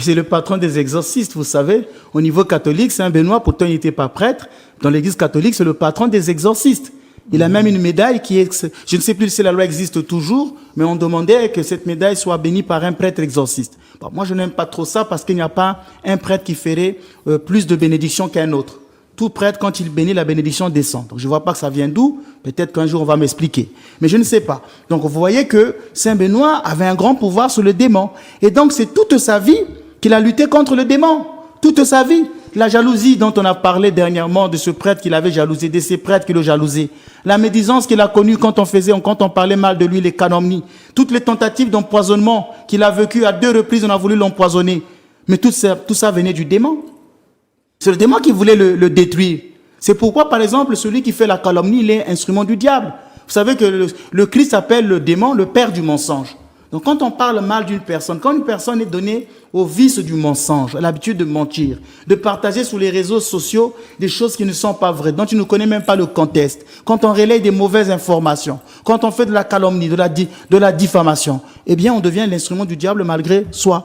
C'est le patron des exorcistes, vous savez. Au niveau catholique, Saint Benoît, pourtant il n'était pas prêtre. Dans l'église catholique, c'est le patron des exorcistes. Il a même une médaille qui est... Je ne sais plus si la loi existe toujours, mais on demandait que cette médaille soit bénie par un prêtre exorciste. Bon, moi, je n'aime pas trop ça parce qu'il n'y a pas un prêtre qui ferait plus de bénédictions qu'un autre. Tout prêtre, quand il bénit, la bénédiction descend. Donc, je ne vois pas que ça vient d'où. Peut-être qu'un jour, on va m'expliquer. Mais je ne sais pas. Donc, vous voyez que Saint Benoît avait un grand pouvoir sur le démon. Et donc, c'est toute sa vie qu'il a lutté contre le démon. Toute sa vie. La jalousie dont on a parlé dernièrement, de ce prêtre qu'il avait jalousé, de ces prêtres qui le jalousaient. La médisance qu'il a connue quand on parlait mal de lui, les calomnies. Toutes les tentatives d'empoisonnement qu'il a vécues à 2 reprises, on a voulu l'empoisonner. Mais tout ça venait du démon. C'est le démon qui voulait le détruire. C'est pourquoi, par exemple, celui qui fait la calomnie, il est instrument du diable. Vous savez que le Christ appelle le démon le père du mensonge. Donc quand on parle mal d'une personne, quand une personne est donnée au vice du mensonge, à l'habitude de mentir, de partager sur les réseaux sociaux des choses qui ne sont pas vraies, dont tu ne connais même pas le contexte, quand on relaye des mauvaises informations, quand on fait de la calomnie, de la diffamation, eh bien on devient l'instrument du diable malgré soi.